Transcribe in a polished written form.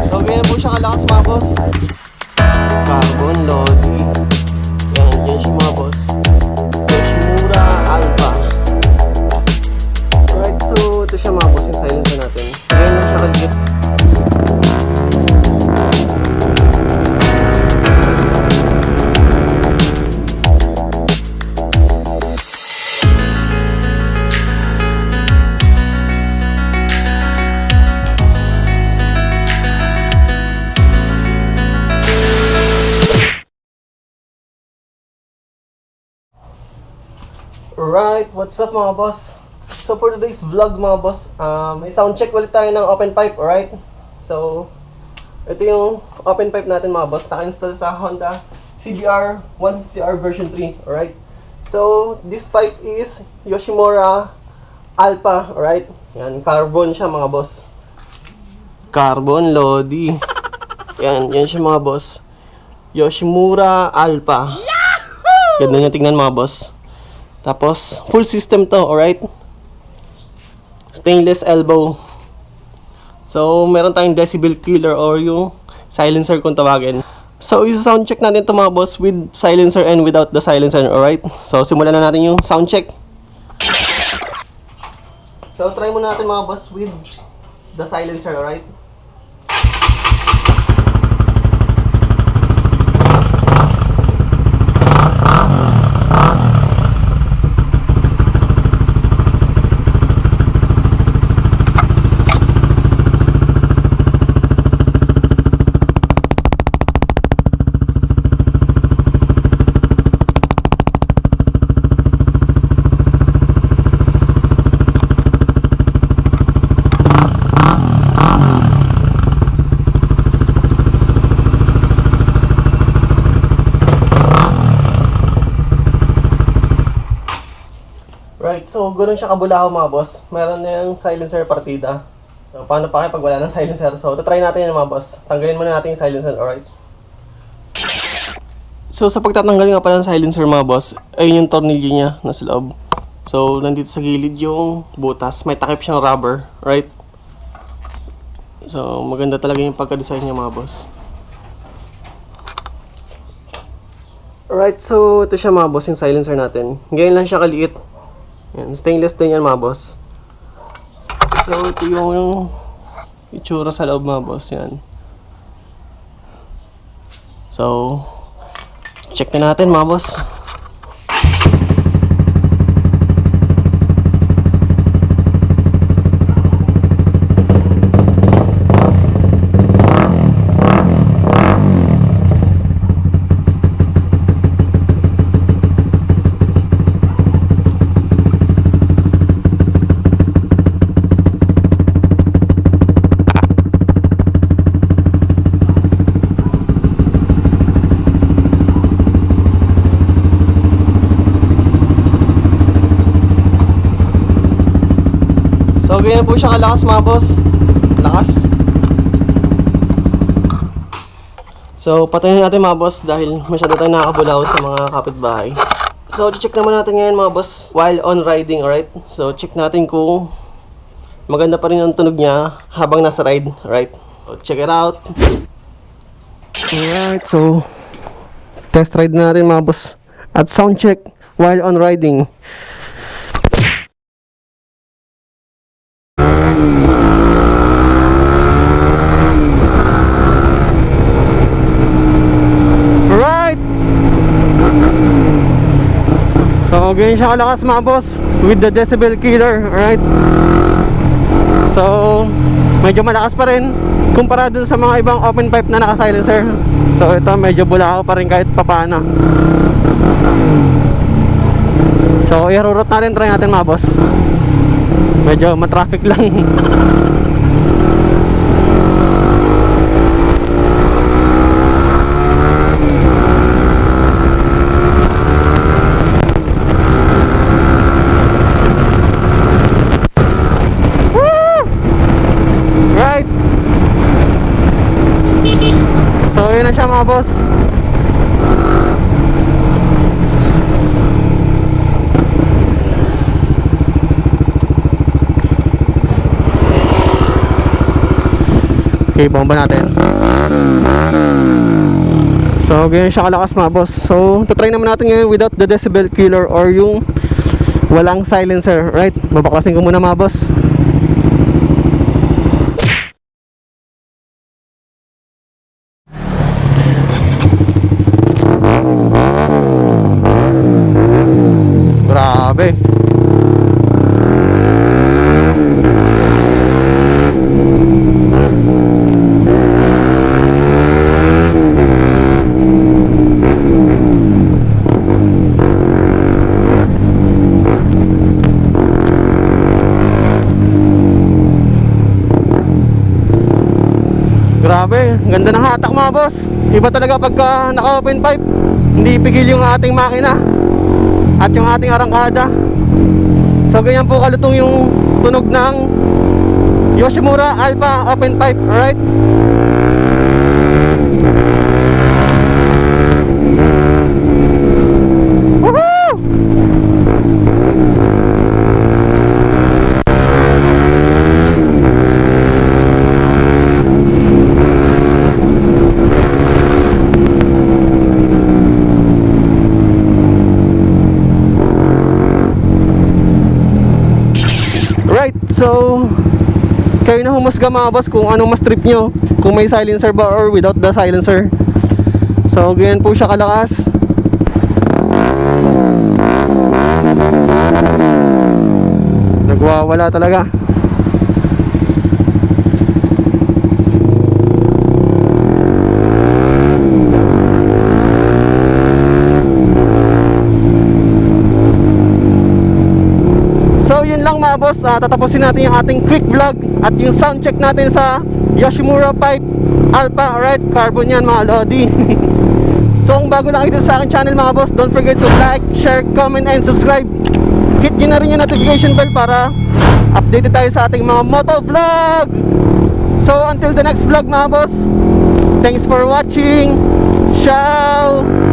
So ganyan po siya kalakas mga boss. Carbon Lodi. Yan siya mga boss. Yoshimura Alpha. Alright, so ito siya mga boss, yung silencer natin. Ganyan lang siya kaligit. Alright, what's up mga boss? So for today's vlog mga boss, may sound check ulit tayo ng open pipe, alright? So, ito yung open pipe natin mga boss, naka-install sa Honda Cbr 150r version 3, alright? So, this pipe is Yoshimura Alpha, alright? Yan, carbon siya mga boss. Carbon Lodi. Yan siya mga boss. Yoshimura Alpha. Ganda niya tingnan mga boss. Tapos, full system to, alright? Stainless elbow. So, meron tayong Decibel Killer or yung silencer kung tawagin. So, isa-sound check natin to mga boss with silencer and without the silencer, alright? So, simulan na natin yung sound check. So, try muna natin mga boss with the silencer, alright? Right, so ganoon siya kabulaho mga boss. Meron na yung silencer partida. So paano pa kayo pag wala ng silencer? So try natin yun mga boss. Tanggalin muna natin yung silencer, alright? So sa pagtatanggal nga pala ng silencer mga boss, ayun yung tornilyo niya nasa loob. So nandito sa gilid yung butas. May takip siyang rubber, right? So maganda talaga yung pagka-design niya mga boss. Alright, so ito siya mga boss yung silencer natin. Ngayon lang siya kaliit. Yan, stainless din yan mga boss. So ito yung itsura sa loob mga boss, yan. So check na natin mga boss. So ganyan po siya kalakas mga boss. Lakas. So patayin natin mga boss dahil masyado tayong nakakabulaw sa mga kapitbahay. So check naman natin ngayon mga boss while on riding, alright? So check natin kung maganda pa rin ang tunog niya habang nasa ride, alright? So check it out. Alright, so test ride na natin mga boss at sound check while on riding. So ganyan siya kalakas mga boss with the Decibel Killer, alright? So medyo malakas pa rin kumpara dun sa mga ibang open pipe na naka-silencer. So ito medyo bulaho pa rin kahit papana. So i-route natin, try natin mga boss. Medyo matraffic lang. So yun na siya mga boss. Okay, bomba natin. So, ganyan siya kalakas mga boss. So, tatry naman natin ngayon without the Decibel Killer or yung walang silencer, right? Babaklasin ko muna mga boss. Grabe. Grabe, ganda ng hatak mga boss. Iba talaga pagka naka-open pipe. Hindi pigil yung ating makina at yung ating arangkada. So ganyan po kalutong yung tunog ng Yoshimura Alpha open pipe, alright? Woohoo! Right, so kayo na humusga mga boss kung anong mas trip nyo, kung may silencer ba or without the silencer. So ganyan po siya kalakas. Nagwawala talaga. So yun lang mga boss, tatapusin natin yung ating quick vlog at yung sound check natin sa Yoshimura Pipe Alpha, alright? Carbon yan mga lodi. So kung bago lang kayo sa akin channel mga boss, don't forget to like, share, comment, and subscribe. Hit nyo na rin yung notification bell para updated tayo sa ating mga motovlog. So until the next vlog mga boss, thanks for watching. Ciao!